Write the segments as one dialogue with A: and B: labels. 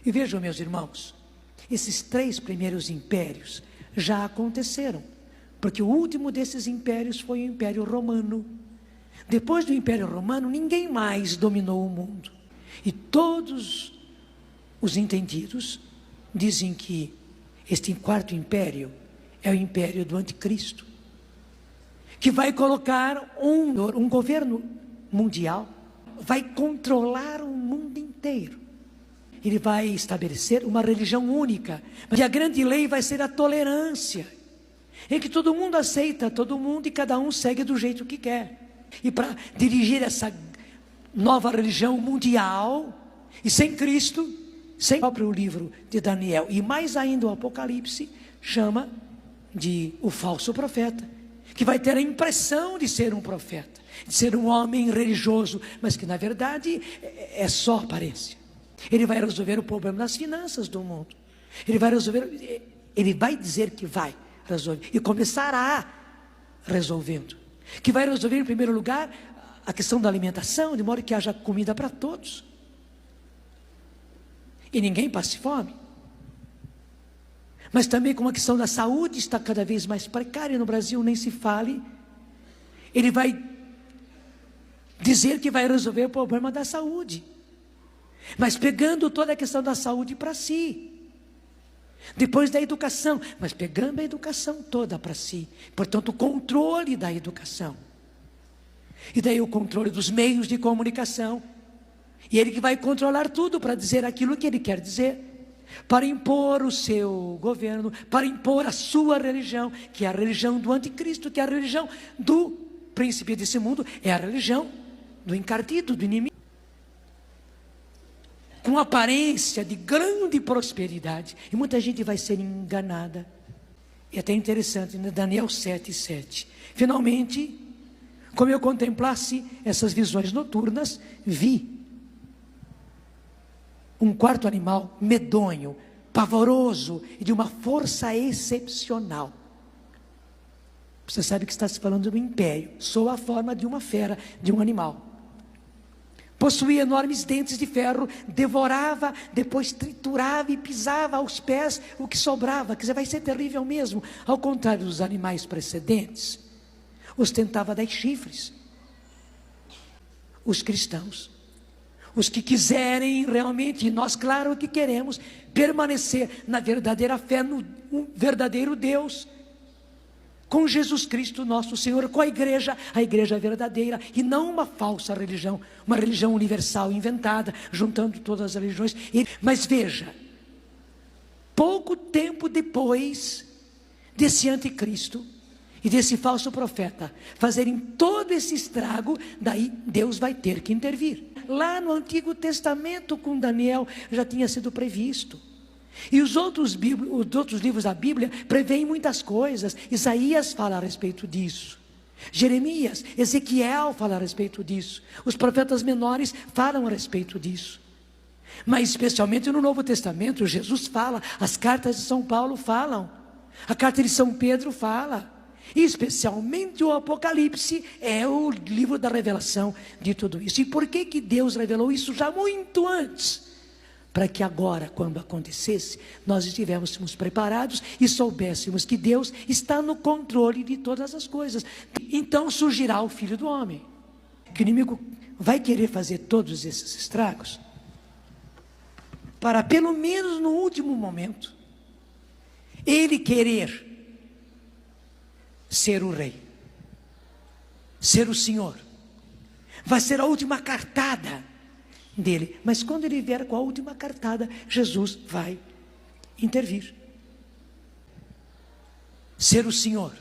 A: E vejam, meus irmãos, esses 3 primeiros impérios já aconteceram, porque o último desses impérios foi o Império Romano. Depois do Império Romano, ninguém mais dominou o mundo. E todos os entendidos dizem que este 4º império é o império do anticristo, que vai colocar um governo mundial, vai controlar o mundo inteiro. Ele vai estabelecer uma religião única, e a grande lei vai ser a tolerância, em que todo mundo aceita todo mundo e cada um segue do jeito que quer. E para dirigir essa nova religião mundial, e sem Cristo, sem o próprio livro de Daniel, e mais ainda o Apocalipse, chama de o falso profeta, que vai ter a impressão de ser um profeta, de ser um homem religioso, mas que na verdade é só aparência. Ele vai resolver o problema das finanças do mundo. Ele vai dizer que vai resolver, e começará resolvendo. Que vai resolver em primeiro lugar a questão da alimentação, de modo que haja comida para todos. E ninguém passe fome. Mas também como a questão da saúde está cada vez mais precária no Brasil, nem se fale. Ele vai dizer que vai resolver o problema da saúde, mas pegando toda a questão da saúde para si. Depois da educação, mas pegando a educação toda para si. Portanto, o controle da educação. E daí o controle dos meios de comunicação. E ele que vai controlar tudo para dizer aquilo que ele quer dizer, para impor o seu governo, para impor a sua religião, que é a religião do anticristo, que é a religião do príncipe desse mundo, é a religião do encardido, do inimigo. Com aparência de grande prosperidade, e muita gente vai ser enganada. E até interessante, né? Daniel 7:7. Finalmente, como eu contemplasse essas visões noturnas, vi um 4º animal medonho, pavoroso e de uma força excepcional. Você sabe que está se falando do império, sob a forma de uma fera, de um animal. Possuía enormes dentes de ferro, devorava, depois triturava e pisava aos pés o que sobrava. Quer dizer, vai ser terrível mesmo. Ao contrário dos animais precedentes, ostentava 10 chifres. Os cristãos, os que quiserem realmente, e nós claro que queremos, permanecer na verdadeira fé, no verdadeiro Deus, com Jesus Cristo nosso Senhor, com a igreja verdadeira, e não uma falsa religião, uma religião universal inventada, juntando todas as religiões. Mas veja, pouco tempo depois desse anticristo e desse falso profeta fazerem todo esse estrago, daí Deus vai ter que intervir. Lá no Antigo Testamento, com Daniel, já tinha sido previsto. E os outros livros da Bíblia preveem muitas coisas. Isaías fala a respeito disso, Jeremias, Ezequiel fala a respeito disso, os profetas menores falam a respeito disso. Mas especialmente no Novo Testamento, Jesus fala, as cartas de São Paulo falam, a carta de São Pedro fala, e especialmente o Apocalipse é o livro da revelação de tudo isso. E por que que Deus revelou isso já muito antes? Para que agora, quando acontecesse, nós estivéssemos preparados e soubéssemos que Deus está no controle de todas as coisas. Então surgirá o Filho do Homem, que o inimigo vai querer fazer todos esses estragos, para pelo menos no último momento, ele querer ser o rei, ser o Senhor. Vai ser a última cartada dele, mas quando ele vier com a última cartada, Jesus vai intervir. Ser o Senhor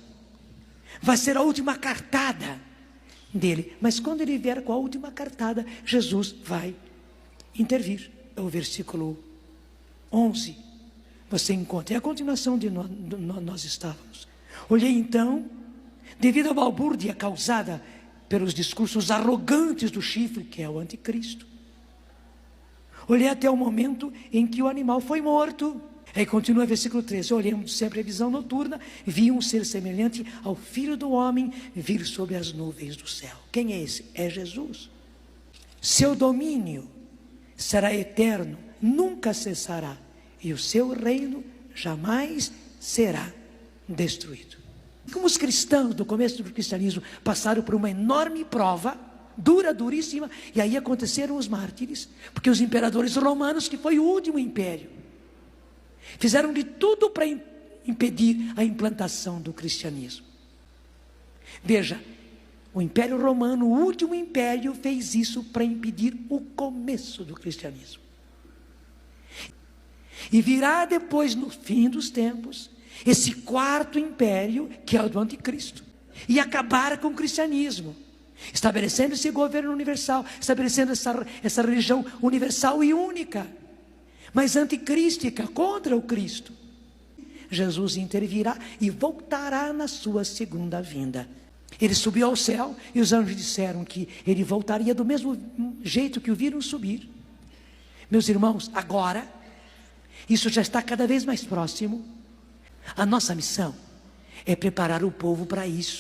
A: vai ser a última cartada dele, mas quando ele vier com a última cartada, Jesus vai intervir. É o versículo 11, você encontra, é a continuação de nós estávamos. Olhei então, devido à balbúrdia causada pelos discursos arrogantes do chifre, que é o anticristo, olhei até o momento em que o animal foi morto. Aí continua o versículo 13, olhando sempre a visão noturna, vi um ser semelhante ao Filho do Homem vir sobre as nuvens do céu. Quem é esse? É Jesus. Seu domínio será eterno nunca cessará, e o seu reino jamais será destruído. Como os cristãos do começo do cristianismo passaram por uma enorme prova, duríssima, e aí aconteceram os mártires, porque os imperadores romanos, que foi o último império, fizeram de tudo para impedir a implantação do cristianismo. Veja, o Império Romano, o último império, fez isso para impedir o começo do cristianismo. E virá depois, no fim dos tempos, esse quarto império, que é o do anticristo, e acabar com o cristianismo, estabelecendo esse governo universal, estabelecendo essa religião universal e única, mas anticrística, contra o Cristo. Jesus intervirá e voltará na sua segunda vinda. Ele subiu ao céu e os anjos disseram que ele voltaria do mesmo jeito que o viram subir. Meus irmãos, agora, isso já está cada vez mais próximo. A nossa missão é preparar o povo para isso.